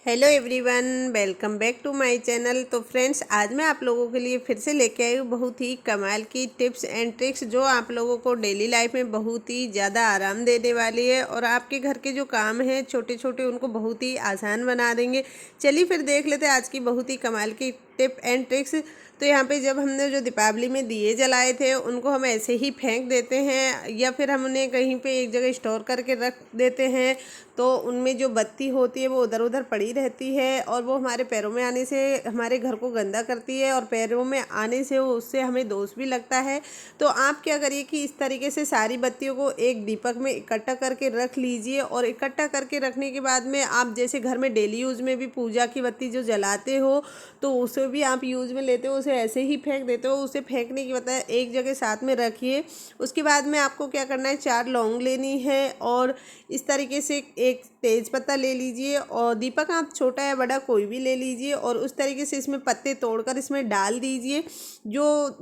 Hello everyone, welcome back to my channel. तो friends, आज मैं आप लोगों के लिए फिर से लेके आई हूँ बहुत ही कमाल की टिप्स एंड ट्रिक्स जो आप लोगों को डेली लाइफ में बहुत ही ज़्यादा आराम देने वाली है और आपके घर के जो काम हैं छोटे छोटे उनको बहुत ही आसान बना देंगे। चलिए फिर देख लेते हैं आज की बहुत ही कमाल की टिप एंड ट्रिक्स। तो यहाँ पे जब हमने जो दीपावली में दिए जलाए थे उनको हम ऐसे ही फेंक देते हैं या फिर हम उन्हें कहीं पे एक जगह स्टोर करके रख देते हैं, तो उनमें जो बत्ती होती है वो उधर उधर पड़ी रहती है और वो हमारे पैरों में आने से हमारे घर को गंदा करती है और पैरों में आने से उससे हमें दोष भी लगता है। तो आप क्या करिए कि इस तरीके से सारी बत्तियों को एक दीपक में इकट्ठा करके रख लीजिए और इकट्ठा करके रखने के बाद में आप जैसे घर में डेली यूज़ में भी पूजा की बत्ती जो जलाते हो तो उसे भी आप यूज़ में लेते हो, उसे ऐसे ही फेंक देते हो। उसे फेंकने की बता एक जगह साथ में रखिए। उसके बाद में आपको क्या करना है, 4 लौंग लेनी है और इस तरीके से एक तेज पत्ता ले लीजिए और दीपक आप छोटा या बड़ा कोई भी ले लीजिए और उस तरीके से इसमें पत्ते तोड़कर इसमें डाल दीजिए। जो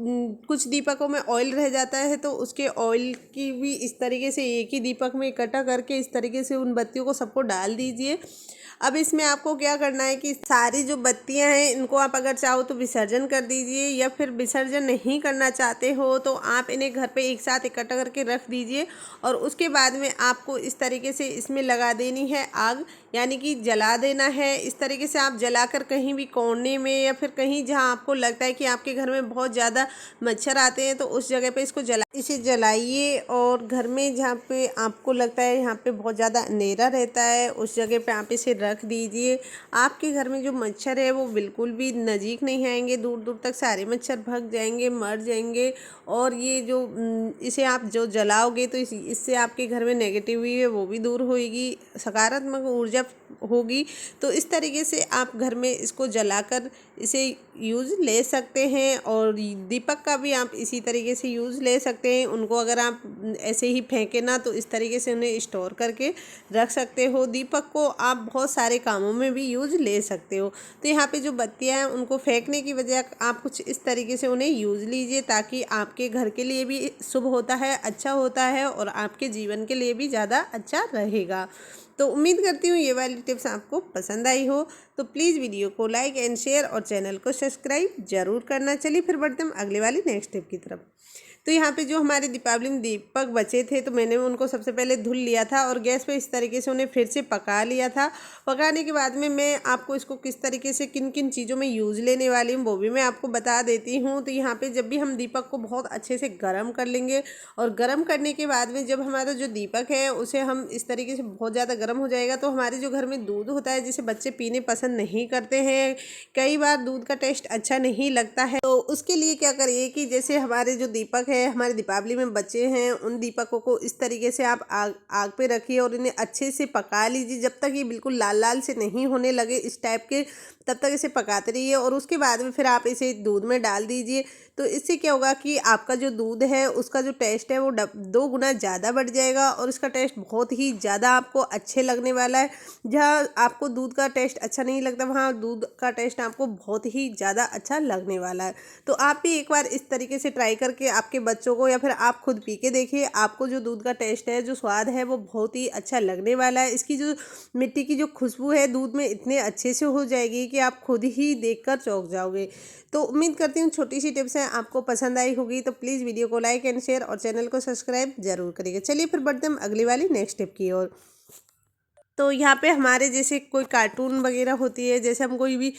कुछ दीपकों में ऑयल रह जाता है तो उसके ऑयल की भी इस तरीके से एक ही दीपक में इकट्ठा करके इस तरीके से उन बत्तियों को सबको डाल दीजिए। अब इसमें आपको क्या करना है कि सारी जो बत्तियां हैं इनको आप अगर चाहो तो विसर्जन कर दीजिए या फिर विसर्जन नहीं करना चाहते हो तो आप इन्हें घर पे एक साथ इकट्ठा करके रख दीजिए और उसके बाद में आपको इस तरीके से इसमें लगा देनी है आग, यानी कि जला देना है। इस तरीके से आप जलाकर कहीं भी कोने में या फिर कहीं जहां आपको लगता है कि आपके घर में बहुत ज़्यादा मच्छर आते हैं तो उस जगह पे इसे जलाइए और घर में जहाँ पे आपको लगता है यहाँ पे बहुत ज़्यादा अंधेरा रहता है उस जगह पे आप इसे रख दीजिए। आपके घर में जो मच्छर है वो बिल्कुल भी नज़दीक नहीं आएंगे, दूर दूर तक सारे मच्छर भाग जाएंगे, मर जाएंगे। और ये जो इसे आप जो जलाओगे तो इससे आपके घर में नेगेटिविटी है वो भी दूर होगी, सकारात्मक ऊर्जा होगी। तो इस तरीके से आप घर में इसको जलाकर इसे यूज़ ले सकते हैं और दीपक का भी आप इसी तरीके से यूज़ ले सकते हैं। उनको अगर आप ऐसे ही फेंके ना तो इस तरीके से उन्हें स्टोर करके रख सकते हो। दीपक को आप बहुत सारे कामों में भी यूज़ ले सकते हो। तो यहाँ पे जो बत्तियाँ हैं उनको फेंकने की बजाय आप कुछ इस तरीके से उन्हें यूज़ लीजिए ताकि आपके घर के लिए भी शुभ होता है, अच्छा होता है और आपके जीवन के लिए भी ज़्यादा अच्छा रहेगा। तो उम्मीद करती हूँ ये वाली टिप्स आपको पसंद आई हो। तो प्लीज़ वीडियो को लाइक एंड शेयर और चैनल को सब्सक्राइब ज़रूर करना। चलिए फिर बढ़ते हैं अगले वाली नेक्स्ट टिप की तरफ। तो यहाँ पे जो हमारे दीपावली में दीपक बचे थे तो मैंने उनको सबसे पहले धुल लिया था और गैस पे इस तरीके से उन्हें फिर से पका लिया था। पकाने के बाद में मैं आपको इसको किस तरीके से किन किन चीज़ों में यूज़ लेने वाली हूँ वो भी मैं आपको बता देती हूँ। तो यहाँ पे जब भी हम दीपक को बहुत अच्छे से गर्म कर लेंगे और गर्म करने के बाद में जब हमारा जो दीपक है उसे हम इस तरीके से बहुत ज़्यादा गर्म हो जाएगा तो हमारे जो घर में दूध होता है जिसे बच्चे पीने पसंद नहीं करते हैं, कई बार दूध का टेस्ट अच्छा नहीं लगता है, तो उसके लिए क्या करिए कि जैसे हमारे जो दीपक है हमारे दीपावली में बचे हैं उन दीपकों को इस तरीके से आप आग पे रखिए और इन्हें अच्छे से पका लीजिए जब तक ये बिल्कुल लाल लाल से नहीं होने लगे इस टाइप के, तब तक इसे पकाते रहिए और उसके बाद में फिर आप इसे दूध में डाल दीजिए। तो इससे क्या होगा कि आपका जो दूध है उसका जो टेस्ट है वो 2 गुना ज़्यादा बढ़ जाएगा और इसका टेस्ट बहुत ही ज़्यादा आपको अच्छे लगने वाला है। जहाँ आपको दूध का टेस्ट अच्छा नहीं लगता वहाँ दूध का टेस्ट आपको बहुत ही ज़्यादा अच्छा लगने वाला है। तो आप भी एक बार इस तरीके से ट्राई करके आपके बच्चों को या फिर आप खुद पी के देखिए, आपको जो दूध का टेस्ट है, जो स्वाद है वो बहुत ही अच्छा लगने वाला है। इसकी जो मिट्टी की जो खुशबू है दूध में इतने अच्छे से हो जाएगी कि आप खुद ही देखकर चौंक जाओगे। तो उम्मीद करती हूँ छोटी सी टिप्स हैं आपको पसंद आई होगी। तो प्लीज़ वीडियो को लाइक एंड शेयर और चैनल को सब्सक्राइब जरूर करिएगा। चलिए फिर बढ़ते हैं अगली वाली नेक्स्ट टिप की ओर। तो यहाँ पे हमारे जैसे कोई कार्टून वगैरह होती है, जैसे हम कोई भी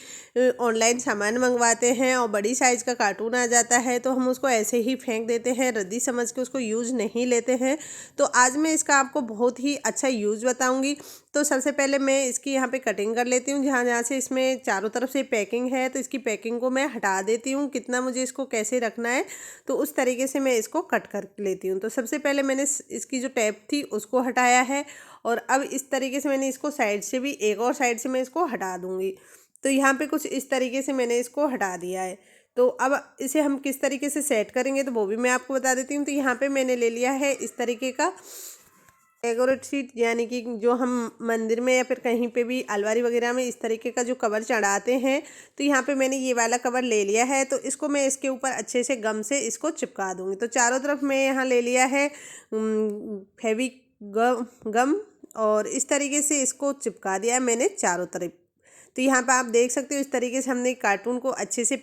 ऑनलाइन सामान मंगवाते हैं और बड़ी साइज़ का कार्टून आ जाता है तो हम उसको ऐसे ही फेंक देते हैं, रद्दी समझ के उसको यूज़ नहीं लेते हैं। तो आज मैं इसका आपको बहुत ही अच्छा यूज़ बताऊँगी। तो सबसे पहले मैं इसकी यहाँ पे कटिंग कर लेती हूँ, जहाँ जहाँ से इसमें चारों तरफ से पैकिंग है तो इसकी पैकिंग को मैं हटा देती हूँ, कितना मुझे इसको कैसे रखना है तो उस तरीके से मैं इसको कट कर लेती हूँ। तो सबसे पहले मैंने इसकी जो टैप थी उसको हटाया है और अब इस तरीके से मैंने इसको साइड से भी एक और साइड से मैं इसको हटा दूँगी। तो यहाँ पे कुछ इस तरीके से मैंने इसको हटा दिया है। तो अब इसे हम किस तरीके से सेट करेंगे तो वो भी मैं आपको बता देती हूँ। तो यहाँ पे मैंने ले लिया है इस तरीके का डेकोरेट शीट, यानी कि जो हम मंदिर में या फिर कहीं पे भी अलमारी वगैरह में इस तरीके का जो कवर चढ़ाते हैं। तो यहाँ पे मैंने ये वाला कवर ले लिया है तो इसको मैं इसके ऊपर अच्छे से गम से इसको चिपका दूँगी। तो चारों तरफ मैं यहाँ ले लिया है फेविक गम और इस तरीके से इसको चिपका दिया है मैंने चारों तरफ। तो यहाँ पर आप देख सकते हो इस तरीके से हमने कार्टून को अच्छे से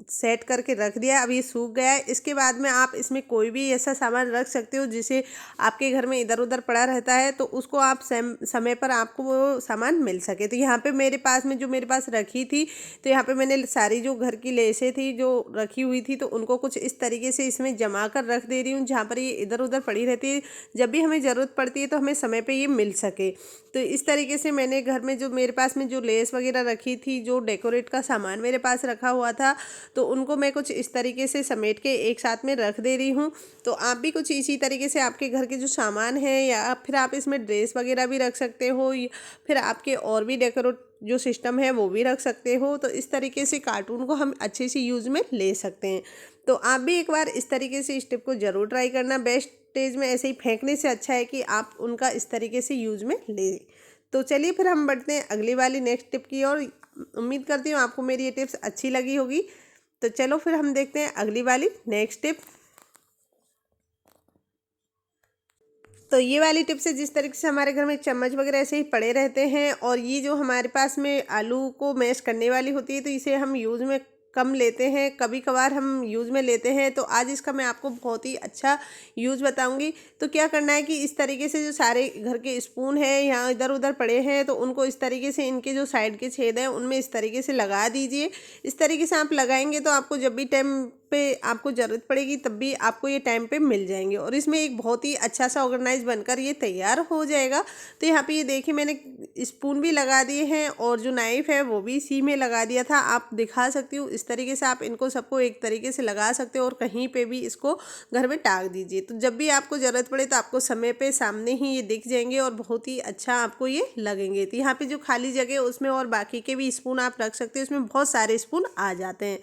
सेट करके रख दिया। अब ये सूख गया है। इसके बाद में आप इसमें कोई भी ऐसा सामान रख सकते हो जिसे आपके घर में इधर उधर पड़ा रहता है, तो उसको आप समय पर आपको वो सामान मिल सके। तो यहाँ पे मेरे पास में जो मेरे पास रखी थी, तो यहाँ पे मैंने सारी जो घर की लेसें थी जो रखी हुई थी, तो उनको कुछ इस तरीके से इसमें जमा कर रख दे रही हूँ, जहाँ पर ये इधर उधर पड़ी रहती है। जब भी हमें ज़रूरत पड़ती है तो हमें समय पर ये मिल सके। तो इस तरीके से मैंने घर में जो मेरे पास में जो लेस वगैरह रखी थी, जो डेकोरेट का सामान मेरे पास रखा हुआ था, तो उनको मैं कुछ इस तरीके से समेट के एक साथ में रख दे रही हूँ। तो आप भी कुछ इसी तरीके से आपके घर के जो सामान है, या फिर आप इसमें ड्रेस वगैरह भी रख सकते हो, या फिर आपके और भी डेकोरेट जो सिस्टम है वो भी रख सकते हो। तो इस तरीके से कार्टून को हम अच्छे से यूज़ में ले सकते हैं। तो आप भी एक बार इस तरीके से इस टिप को ज़रूर ट्राई करना। वेस्टेज में ऐसे ही फेंकने से अच्छा है कि आप उनका इस तरीके से यूज़ में लें। तो चलिए फिर हम बढ़ते हैं अगली वाली नेक्स्ट टिप की ओर। उम्मीद करती हूँ आपको मेरी ये टिप्स अच्छी लगी होगी। तो चलो फिर हम देखते हैं अगली वाली नेक्स्ट टिप। तो ये वाली टिप से जिस तरीके से हमारे घर में चम्मच वगैरह ऐसे ही पड़े रहते हैं, और ये जो हमारे पास में आलू को मैश करने वाली होती है, तो इसे हम यूज़ में कम लेते हैं, कभी कभार हम यूज़ में लेते हैं। तो आज इसका मैं आपको बहुत ही अच्छा यूज़ बताऊंगी। तो क्या करना है कि इस तरीके से जो सारे घर के स्पून है यहाँ इधर उधर पड़े हैं, तो उनको इस तरीके से इनके जो साइड के छेद हैं उनमें इस तरीके से लगा दीजिए। इस तरीके से आप लगाएंगे तो आपको जब भी टाइम पे आपको ज़रूरत पड़ेगी तब भी आपको ये टाइम पे मिल जाएंगे, और इसमें एक बहुत ही अच्छा सा ऑर्गेनाइज बनकर ये तैयार हो जाएगा। तो यहाँ पे ये देखिए मैंने स्पून भी लगा दिए हैं, और जो नाइफ़ है वो भी इसी में लगा दिया था। आप दिखा सकती हूँ इस तरीके से आप इनको सबको एक तरीके से लगा सकते हो, और कहीं पे भी इसको घर में टांग दीजिए। तो जब भी आपको ज़रूरत पड़े तो आपको समय पे सामने ही ये दिख जाएंगे, और बहुत ही अच्छा आपको ये लगेंगे। तो यहाँ पे जो खाली जगह है उसमें और बाकी के भी स्पून आप रख सकते हो, इसमें बहुत सारे स्पून आ जाते हैं।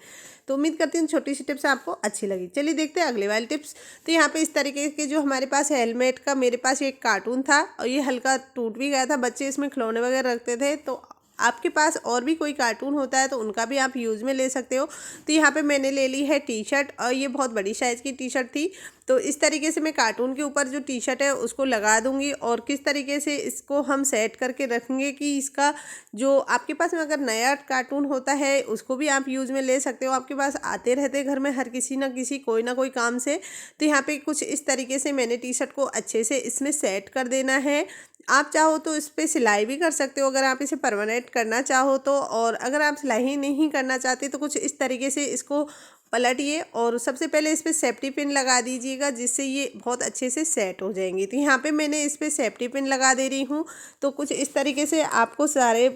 तो उम्मीद करती हूँ छोटी सी टिप्स आपको अच्छी लगी। चलिए देखते हैं अगले वाली टिप्स। तो यहाँ पे इस तरीके के जो हमारे पास हेलमेट का मेरे पास एक कार्टून था, और ये हल्का टूट भी गया था। बच्चे इसमें खिलौने वगैरह रखते थे। तो आपके पास और भी कोई कार्टून होता है तो उनका भी आप यूज़ में ले सकते हो। तो यहाँ पे मैंने ले ली है टी शर्ट, और ये बहुत बड़ी साइज़ की टी शर्ट थी। तो इस तरीके से मैं कार्टून के ऊपर जो टी शर्ट है उसको लगा दूंगी, और किस तरीके से इसको हम सेट करके रखेंगे कि इसका जो आपके पास में अगर नया कार्टून होता है उसको भी आप यूज़ में ले सकते हो। आपके पास आते रहते घर में हर किसी ना किसी कोई ना कोई काम से। तो यहाँ पे कुछ इस तरीके से मैंने टी शर्ट को अच्छे से इसमें सेट कर देना है। आप चाहो तो इस पर सिलाई भी कर सकते हो अगर आप इसे परमानेंट करना चाहो तो, और अगर आप सिलाई नहीं करना चाहते तो कुछ इस तरीके से इसको पलटिए, और सबसे पहले इस पर सेफ्टी पिन लगा दीजिएगा, जिससे ये बहुत अच्छे से सेट हो जाएंगी। तो यहाँ पे मैंने इस पर सेफ्टी पिन लगा दे रही हूँ। तो कुछ इस तरीके से आपको सारे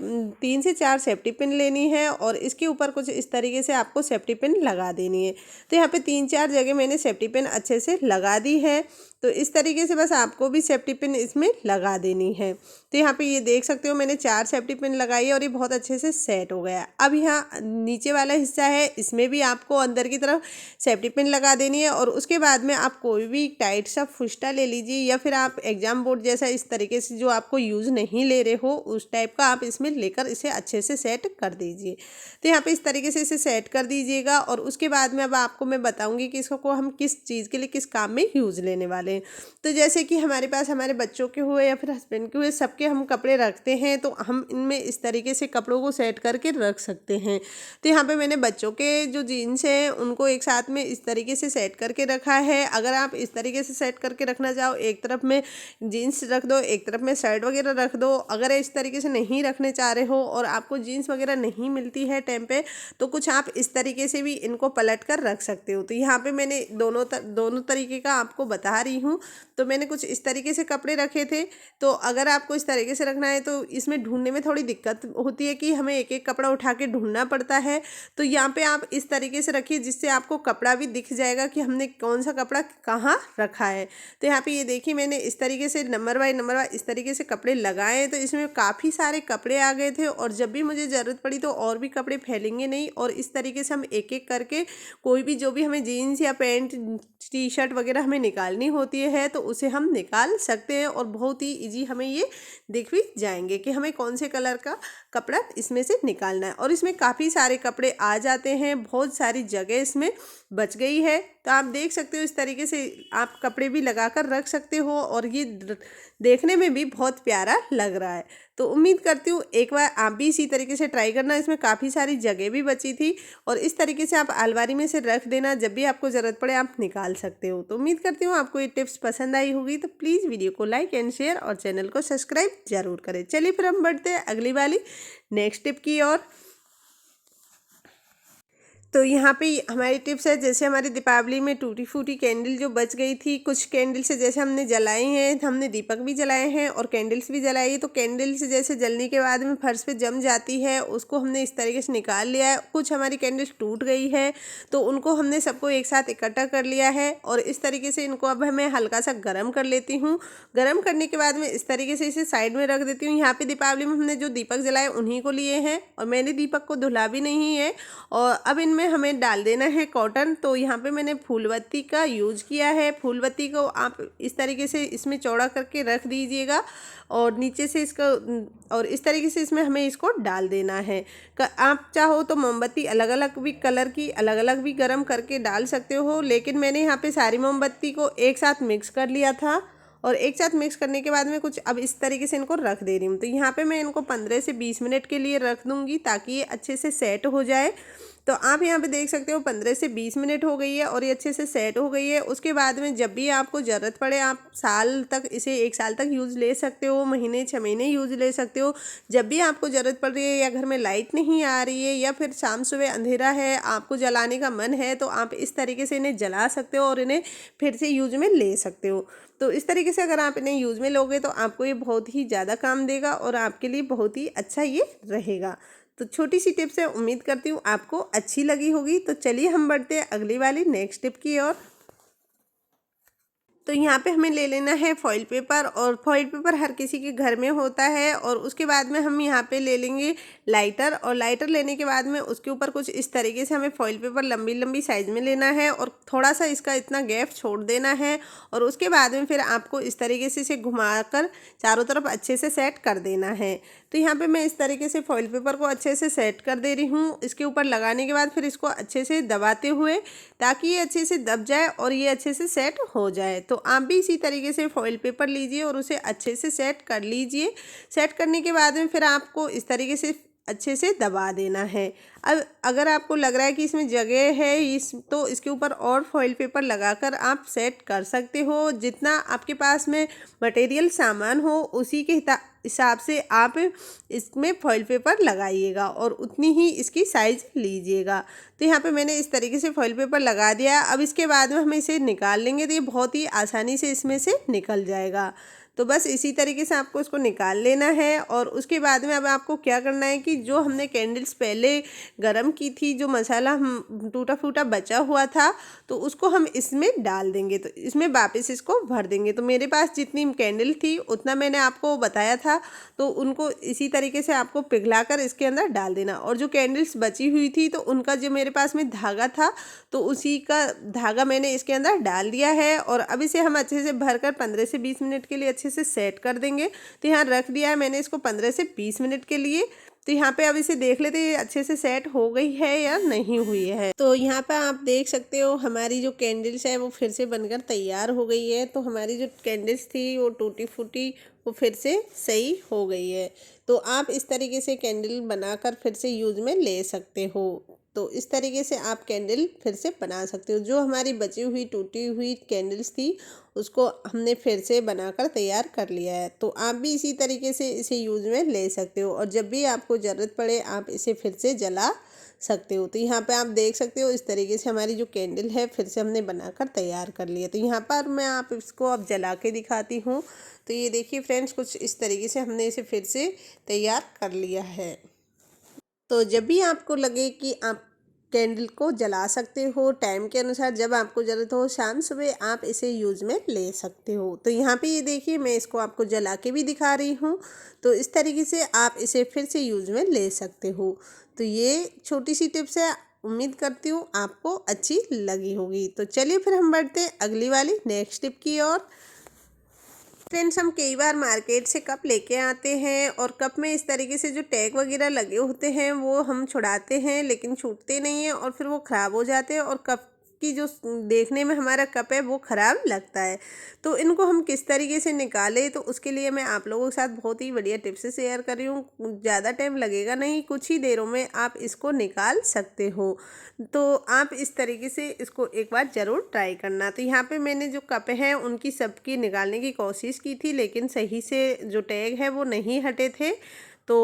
3 से 4 सेफ्टी पिन लेनी है, और इसके ऊपर कुछ इस तरीके से आपको सेफ्टी पिन लगा देनी है। तो यहाँ पे 3-4 जगह मैंने सेफ्टी पिन अच्छे से लगा दी है। तो इस तरीके से बस आपको भी सेफ्टी पिन इसमें लगा देनी है। तो यहाँ पे ये देख सकते हो मैंने 4 सेफ्टी पिन लगाई है, और ये बहुत अच्छे से सेट हो गया। अब यहाँ नीचे वाला हिस्सा है, इसमें भी आपको अंदर की तरफ सेफ्टी पिन लगा देनी है, और उसके बाद में आप कोई भी टाइट सा फुस्टा ले लीजिए, या फिर आप एग्जाम बोर्ड जैसा इस तरीके से जो आपको यूज़ नहीं ले रहे हो उस टाइप का आप इसमें लेकर इसे अच्छे से सेट कर दीजिए। तो यहाँ पे इस तरीके से इसे सेट कर दीजिएगा, और उसके बाद में अब आपको मैं बताऊँगी कि इसको हम किस चीज़ के लिए किस काम में यूज़ लेने वाले। तो जैसे कि हमारे पास हमारे बच्चों के हुए या फिर हस्बैंड के हुए सबके हम कपड़े रखते हैं, तो हम इनमें इस तरीके से कपड़ों को सेट करके रख सकते हैं। तो यहाँ पे मैंने बच्चों के जो जीन्स हैं उनको एक साथ में इस तरीके से सेट करके रखा है। अगर आप इस तरीके से सेट करके रखना चाहो, एक तरफ में जीन्स रख दो, एक तरफ में शर्ट वगैरह रख दो। अगर इस तरीके से नहीं रखने चाह रहे हो और आपको जीन्स वगैरह नहीं मिलती है टाइम पे, तो कुछ आप इस तरीके से भी इनको पलट कर रख सकते हो। तो यहाँ पे मैंने दोनों तरीके का आपको बता रही हूँ। तो मैंने कुछ इस तरीके से कपड़े रखे थे। तो अगर आपको इस तरीके से रखना है तो इसमें ढूंढने में थोड़ी दिक्कत होती है कि हमें एक एक कपड़ा उठा के ढूंढना पड़ता है। तो यहाँ पे आप इस तरीके से रखिए जिससे आपको कपड़ा भी दिख जाएगा कि हमने कौन सा कपड़ा कहाँ रखा है। तो यहाँ पे ये देखिए मैंने इस तरीके से नंबर बाय नंबर इस तरीके से कपड़े लगाए। तो इसमें काफ़ी सारे कपड़े आ गए थे, और जब भी मुझे ज़रूरत पड़ी तो और भी कपड़े फैलेंगे नहीं, और इस तरीके से हम एक एक करके कोई भी जो भी हमें जीन्स या पैंट टी शर्ट वगैरह हमें निकालनी होती है तो उसे हम निकाल सकते हैं, और बहुत ही इजी हमें ये दिख भी जाएंगे कि हमें कौन से कलर का कपड़ा इसमें से निकालना है। और इसमें काफ़ी सारे कपड़े आ जाते हैं, बहुत सारी जगह इसमें बच गई है। तो आप देख सकते हो इस तरीके से आप कपड़े भी लगा कर रख सकते हो और ये देखने में भी बहुत प्यारा लग रहा है। तो उम्मीद करती हूँ एक बार आप भी इसी तरीके से ट्राई करना। इसमें काफ़ी सारी जगह भी बची थी और इस तरीके से आप अलमारी में से रख देना, जब भी आपको ज़रूरत पड़े आप निकाल सकते हो। तो उम्मीद करती हूँ आपको ये टिप्स पसंद आई होगी। तो प्लीज़ वीडियो को लाइक एंड शेयर और चैनल को सब्सक्राइब ज़रूर करें। चलिए फिर हम बढ़ते हैं अगली वाली नेक्स्ट टिप की ओर। तो यहाँ पे हमारी टिप्स है, जैसे हमारी दीपावली में टूटी फूटी कैंडल जो बच गई थी, कुछ कैंडल से जैसे हमने जलाई हैं, हमने दीपक भी जलाए हैं और कैंडल्स भी जलाई है। तो कैंडल से जैसे जलने के बाद में फर्श पे जम जाती है, उसको हमने इस तरीके से निकाल लिया है। कुछ हमारी कैंडल टूट गई है तो उनको हमने सबको एक साथ इकट्ठा कर लिया है और इस तरीके से इनको अब मैं हल्का सा गर्म कर लेती हूँ। गर्म करने के बाद में इस तरीके से इसे साइड में रख देती हूँ। यहाँ पे दीपावली में हमने जो दीपक जलाए उन्हीं को लिए हैं और मैंने दीपक को धुला भी नहीं है। और अब इनमें हमें डाल देना है कॉटन। तो यहाँ पे मैंने फूलबत्ती का यूज किया है। फूलबत्ती को आप इस तरीके से इसमें चौड़ा करके रख दीजिएगा और नीचे से इसका और इस तरीके से इसमें हमें इसको डाल देना है। आप चाहो तो मोमबत्ती अलग अलग भी कलर की अलग अलग भी गर्म करके डाल सकते हो, लेकिन मैंने यहाँ पे सारी मोमबत्ती को एक साथ मिक्स कर लिया था और एक साथ मिक्स करने के बाद में कुछ अब इस तरीके से इनको रख दे रही हूँ। तो यहाँ पे मैं इनको 15 से 20 मिनट के लिए रख दूँगी ताकि ये अच्छे से सेट हो जाए। तो आप यहाँ पे देख सकते हो 15 से 20 मिनट हो गई है और ये अच्छे से सेट हो गई है। उसके बाद में जब भी आपको ज़रूरत पड़े आप साल तक इसे 1 साल तक यूज़ ले सकते हो, महीने 6 महीने यूज़ ले सकते हो। जब भी आपको ज़रूरत पड़ रही है या घर में लाइट नहीं आ रही है या फिर शाम सुबह अंधेरा है, आपको जलाने का मन है, तो आप इस तरीके से इन्हें जला सकते हो और इन्हें फिर से यूज में ले सकते हो। तो इस तरीके से अगर आप इन्हें यूज़ में लोगे तो आपको ये बहुत ही ज़्यादा काम देगा और आपके लिए बहुत ही अच्छा ये रहेगा। तो छोटी सी टिप्स है, उम्मीद करती हूँ आपको अच्छी लगी होगी। तो चलिए हम बढ़ते हैं अगली वाली नेक्स्ट टिप की ओर। तो यहाँ पे हमें ले लेना है फॉइल पेपर और फॉइल पेपर हर किसी के घर में होता है। और उसके बाद में हम यहाँ पे ले लेंगे लाइटर और लाइटर लेने के बाद में उसके ऊपर कुछ इस तरीके से हमें फॉइल पेपर लंबी लंबी साइज़ में लेना है और थोड़ा सा इसका इतना गैप छोड़ देना है। और उसके बाद में फिर आपको इस तरीके से इसे घुमाकर चारों तरफ अच्छे से सेट कर देना है। तो यहाँ पे मैं इस तरीके से फॉइल पेपर को अच्छे से सेट कर दे रही हूँ। इसके ऊपर लगाने के बाद फिर इसको अच्छे से दबाते हुए ताकि ये अच्छे से दब जाए और ये अच्छे से सेट हो जाए। तो आप भी इसी तरीके से फॉइल पेपर लीजिए और उसे अच्छे से सेट कर लीजिए। सेट करने के बाद में फिर आपको इस तरीके से अच्छे से दबा देना है। अब अगर आपको लग रहा है कि इसमें जगह है तो इसके ऊपर और फॉइल पेपर लगाकर आप सेट कर सकते हो। जितना आपके पास में मटेरियल सामान हो उसी के हिसाब से आप इसमें फॉइल पेपर लगाइएगा और उतनी ही इसकी साइज़ लीजिएगा। तो यहाँ पे मैंने इस तरीके से फॉइल पेपर लगा दिया। अब इसके बाद में हम इसे निकाल लेंगे तो ये बहुत ही आसानी से इसमें से निकल जाएगा। तो बस इसी तरीके से आपको इसको निकाल लेना है। और उसके बाद में अब आपको क्या करना है कि जो हमने कैंडल्स पहले गरम की थी, जो मसाला हम टूटा फूटा बचा हुआ था, तो उसको हम इसमें डाल देंगे। तो इसमें वापस इसको भर देंगे। तो मेरे पास जितनी कैंडल थी उतना मैंने आपको बताया था, तो उनको इसी तरीके से आपको पिघला कर इसके अंदर डाल देना। और जो कैंडल्स बची हुई थी तो उनका जो मेरे पास में धागा था तो उसी का धागा मैंने इसके अंदर डाल दिया है। और अब इसे हम अच्छे से भरकर 15 से 20 मिनट के लिए अच्छे से सेट कर देंगे। तो यहाँ रख दिया है मैंने इसको 15 से 20 मिनट के लिए। तो यहाँ पे अब इसे देख लेते हैं अच्छे से सेट हो गई है या नहीं हुई है। तो यहाँ पे आप देख सकते हो हमारी जो कैंडल्स है वो फिर से बनकर तैयार हो गई है। तो हमारी जो कैंडल्स थी वो टूटी फूटी वो फिर से सही हो गई है। तो आप इस तरीके से कैंडल बनाकर फिर से यूज में ले सकते हो। तो इस तरीके से आप कैंडल फिर से बना सकते हो। जो हमारी बची हुई टूटी हुई कैंडल्स थी उसको हमने फिर से बनाकर तैयार कर लिया है। तो आप भी इसी तरीके से इसे यूज़ में ले सकते हो और जब भी आपको ज़रूरत पड़े आप इसे फिर से जला सकते हो। तो यहाँ पे आप देख सकते हो इस तरीके से हमारी जो कैंडल है फिर से हमने बनाकर तैयार कर लिया। तो यहाँ पर मैं आप इसको अब जला के दिखाती हूँ। तो ये देखिए फ्रेंड्स, कुछ इस तरीके से हमने इसे फिर से तैयार कर लिया है। तो जब भी आपको लगे कि आप कैंडल को जला सकते हो टाइम के अनुसार, जब आपको ज़रूरत हो शाम सुबह आप इसे यूज़ में ले सकते हो। तो यहाँ पे ये देखिए मैं इसको आपको जला के भी दिखा रही हूँ। तो इस तरीके से आप इसे फिर से यूज़ में ले सकते हो। तो ये छोटी सी टिप्स है, उम्मीद करती हूँ आपको अच्छी लगी होगी। तो चलिए फिर हम बढ़ते हैं अगली वाली नेक्स्ट टिप की ओर। फ्रेंड्स, हम कई बार मार्केट से कप लेके आते हैं और कप में इस तरीके से जो टैग वगैरह लगे होते हैं वो हम छुड़ाते हैं लेकिन छूटते नहीं हैं और फिर वो ख़राब हो जाते हैं और कप कि जो देखने में हमारा कप है वो ख़राब लगता है। तो इनको हम किस तरीके से निकालें, तो उसके लिए मैं आप लोगों के साथ बहुत ही बढ़िया टिप्स शेयर कर रही हूँ। ज़्यादा टाइम लगेगा नहीं, कुछ ही देरों में आप इसको निकाल सकते हो। तो आप इस तरीके से इसको एक बार ज़रूर ट्राई करना। तो यहाँ पे मैंने जो कप हैं उनकी सबकी निकालने की कोशिश की थी, लेकिन सही से जो टैग है वो नहीं हटे थे। तो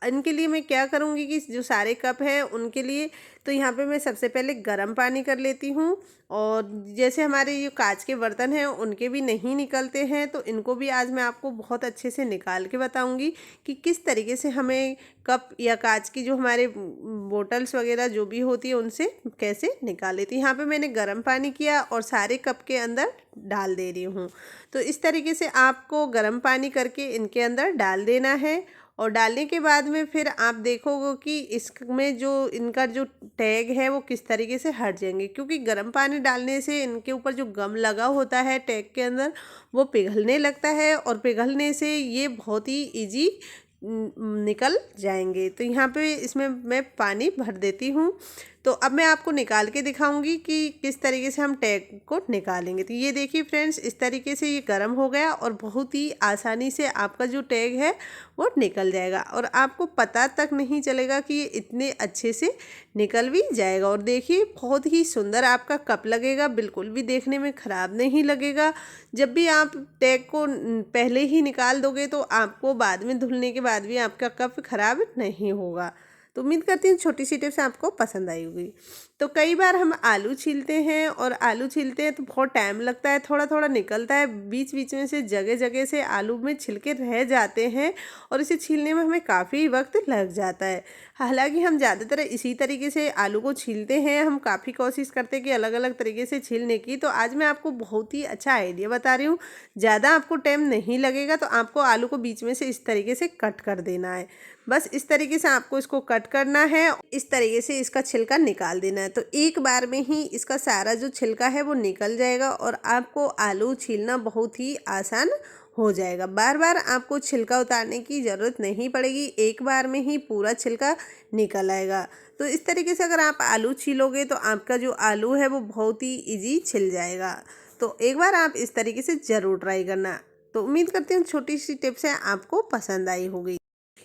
इनके लिए मैं क्या करूँगी कि जो सारे कप हैं उनके लिए, तो यहाँ पे मैं सबसे पहले गर्म पानी कर लेती हूँ। और जैसे हमारे ये कांच के बर्तन हैं उनके भी नहीं निकलते हैं, तो इनको भी आज मैं आपको बहुत अच्छे से निकाल के बताऊँगी कि किस तरीके से हमें कप या कांच की जो हमारे बोटल्स वगैरह जो भी होती है उनसे कैसे निकालें। तो यहाँ पे मैंने गर्म पानी किया और सारे कप के अंदर डाल दे रही हूँ। तो इस तरीके से आपको गर्म पानी करके इनके अंदर डाल देना है। और डालने के बाद में फिर आप देखोगे कि इसमें जो इनका जो टैग है वो किस तरीके से हट जाएंगे, क्योंकि गर्म पानी डालने से इनके ऊपर जो गम लगा होता है टैग के अंदर वो पिघलने लगता है, और पिघलने से ये बहुत ही इजी निकल जाएंगे। तो यहाँ पे इसमें मैं पानी भर देती हूँ। तो अब मैं आपको निकाल के दिखाऊंगी कि किस तरीके से हम टैग को निकालेंगे। तो ये देखिए फ्रेंड्स, इस तरीके से ये गर्म हो गया और बहुत ही आसानी से आपका जो टैग है वो निकल जाएगा, और आपको पता तक नहीं चलेगा कि ये इतने अच्छे से निकल भी जाएगा। और देखिए बहुत ही सुंदर आपका कप लगेगा, बिल्कुल भी देखने में ख़राब नहीं लगेगा। जब भी आप टैग को पहले ही निकाल दोगे तो आपको बाद में धुलने के बाद भी आपका कप ख़राब नहीं होगा। तो उम्मीद करती हूँ छोटी सी टिप्स आपको पसंद आई होगी। तो कई बार हम आलू छीलते हैं, और आलू छीलते हैं तो बहुत टाइम लगता है, थोड़ा थोड़ा निकलता है, बीच बीच में से जगह जगह से आलू में छिलके रह जाते हैं, और इसे छीलने में हमें काफ़ी वक्त लग जाता है। हालांकि हम ज़्यादातर इसी तरीके से आलू को छीलते हैं, हम काफ़ी कोशिश करते हैं कि अलग अलग तरीके से छीलने की। तो आज मैं आपको बहुत ही अच्छा आइडिया बता रही हूँ, ज़्यादा आपको टाइम नहीं लगेगा। तो आपको आलू को बीच में से इस तरीके से कट कर देना है, बस इस तरीके से आपको इसको कट करना है, इस तरीके से इसका छिलका निकाल देना है। तो एक बार में ही इसका सारा जो छिलका है वो निकल जाएगा, और आपको आलू छीलना बहुत ही आसान हो जाएगा। बार बार आपको छिलका उतारने की ज़रूरत नहीं पड़ेगी, एक बार में ही पूरा छिलका निकल आएगा। तो इस तरीके से अगर आप आलू छीलोगे तो आपका जो आलू है वो बहुत ही ईजी छिल जाएगा। तो एक बार आप इस तरीके से ज़रूर ट्राई करना। तो उम्मीद करती हूँ छोटी सी टिप्स है आपको पसंद आई होगी।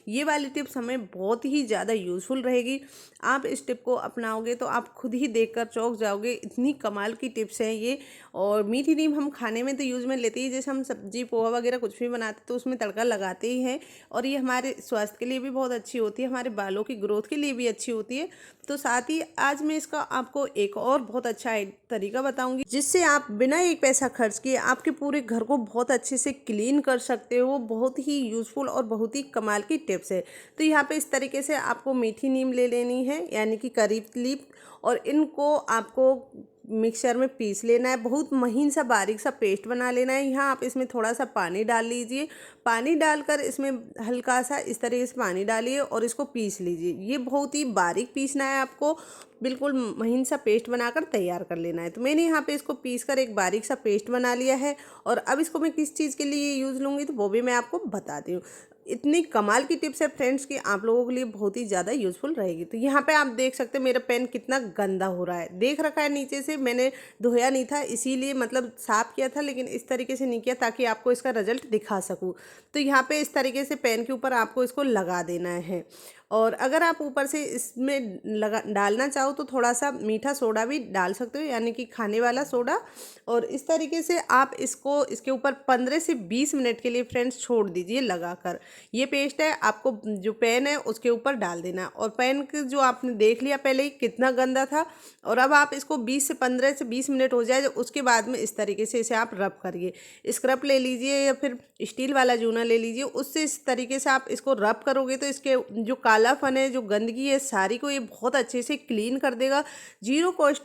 ये वाली टिप्स हमें बहुत ही ज़्यादा यूज़फुल रहेगी। आप इस टिप को अपनाओगे तो आप खुद ही देखकर चौंक जाओगे, इतनी कमाल की टिप्स हैं ये। और मीठी नीम हम खाने में तो यूज़ में लेते ही, जैसे हम सब्जी पोहा वगैरह कुछ भी बनाते तो उसमें तड़का लगाते ही हैं, और ये हमारे स्वास्थ्य के लिए भी बहुत अच्छी होती है, हमारे बालों की ग्रोथ के लिए भी अच्छी होती है। तो साथ ही आज मैं इसका आपको एक और बहुत अच्छा तरीका बताऊंगी, जिससे आप बिना एक पैसा खर्च किए आपके पूरे घर को बहुत अच्छे से क्लीन कर सकते हो। बहुत ही यूज़फुल और बहुत ही कमाल की टिप्स है। तो यहाँ पे इस तरीके से आपको मीठी नीम ले लेनी है, यानी कि करी लीफ, और इनको आपको मिक्सर में पीस लेना है, बहुत महीन सा बारीक सा पेस्ट बना लेना है। यहाँ आप इसमें थोड़ा सा पानी डाल लीजिए, पानी डालकर इसमें हल्का सा इस तरीके से पानी डालिए और इसको पीस लीजिए। ये बहुत ही बारीक पीसना है आपको, बिल्कुल महीन सा पेस्ट बनाकर तैयार कर लेना है। तो मैंने यहाँ पे इसको पीस कर एक बारीक सा पेस्ट बना लिया है, और अब इसको मैं किस चीज़ के लिए यूज़ लूँगी तो वो भी मैं आपको बताती हूँ। इतनी कमाल की टिप्स है फ्रेंड्स कि आप लोगों के लिए बहुत ही ज़्यादा यूज़फुल रहेगी। तो यहाँ पे आप देख सकते हैं मेरा पेन कितना गंदा हो रहा है, देख रखा है नीचे से, मैंने धोया नहीं था इसीलिए, मतलब साफ़ किया था लेकिन इस तरीके से नहीं किया ताकि आपको इसका रिजल्ट दिखा सकूँ। तो यहाँ पे इस तरीके से पेन के ऊपर आपको इसको लगा देना है, और अगर आप ऊपर से इसमें लगा डालना चाहो तो थोड़ा सा मीठा सोडा भी डाल सकते हो, यानी कि खाने वाला सोडा। और इस तरीके से आप इसको इसके ऊपर 15 से 20 मिनट के लिए फ्रेंड्स छोड़ दीजिए लगाकर। ये पेस्ट है आपको जो पैन है उसके ऊपर डाल देना, और पैन के जो आपने देख लिया पहले ही कितना गंदा था, और अब आप इसको 20 से 15 से 20 मिनट हो जाए उसके बाद में इस तरीके से इसे आप रब करिए। स्क्रब ले लीजिए या फिर स्टील वाला जूना ले लीजिए, उससे इस तरीके से आप इसको रब करोगे तो इसके जो कालापन है, जो गंदगी है सारी को ये बहुत अच्छे से क्लीन कर देगा। जीरो कॉस्ट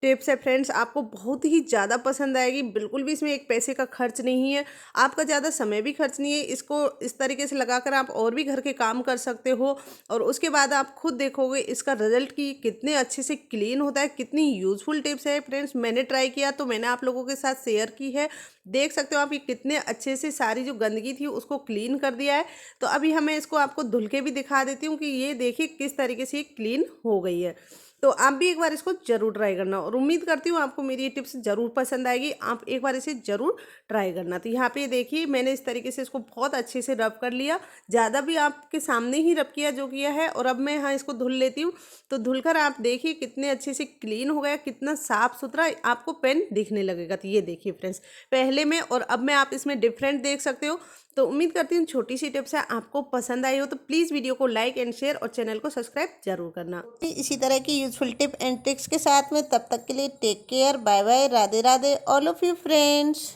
टिप्स है फ्रेंड्स, आपको बहुत ही ज़्यादा पसंद आएगी। बिल्कुल भी इसमें एक पैसे का खर्च नहीं है, आपका ज़्यादा समय भी खर्च नहीं है। इसको इस तरीके से लगाकर आप और भी घर के काम कर सकते हो, और उसके बाद आप खुद देखोगे इसका रिजल्ट कि कितने अच्छे से क्लीन होता है। कितनी यूज़फुल टिप्स है फ्रेंड्स, मैंने ट्राई किया तो मैंने आप लोगों के साथ शेयर की है। देख सकते हो आप ये कितने अच्छे से सारी जो गंदगी थी उसको क्लीन कर दिया है। तो अभी हमें इसको आपको धुल के भी दिखा देती हूँ कि ये देखिए किस तरीके से ये क्लीन हो गई है। तो आप भी एक बार इसको ज़रूर ट्राई करना और उम्मीद करती हूँ आपको मेरी ये टिप्स ज़रूर पसंद आएगी। आप एक बार इसे ज़रूर ट्राई करना। तो यहाँ पे देखिए मैंने इस तरीके से इसको बहुत अच्छे से रब कर लिया, ज़्यादा भी आपके सामने ही रब किया जो किया है। और अब मैं यहाँ इसको धुल लेती हूँ। तो धुलकर आप देखिए कितने अच्छे से क्लीन हो गया, कितना साफ़ सुथरा आपको पेन दिखने लगेगा। तो ये देखिए फ्रेंड्स, पहले में और अब में आप इसमें डिफरेंट देख सकते हो। तो उम्मीद करती हूँ छोटी सी टिप्स है आपको पसंद आई हो। तो प्लीज़ वीडियो को लाइक एंड शेयर और चैनल को सब्सक्राइब जरूर करना। इसी तरह की यूजफुल टिप एंड ट्रिक्स के साथ में, तब तक के लिए take care, bye bye, Radhe Radhe all of you friends.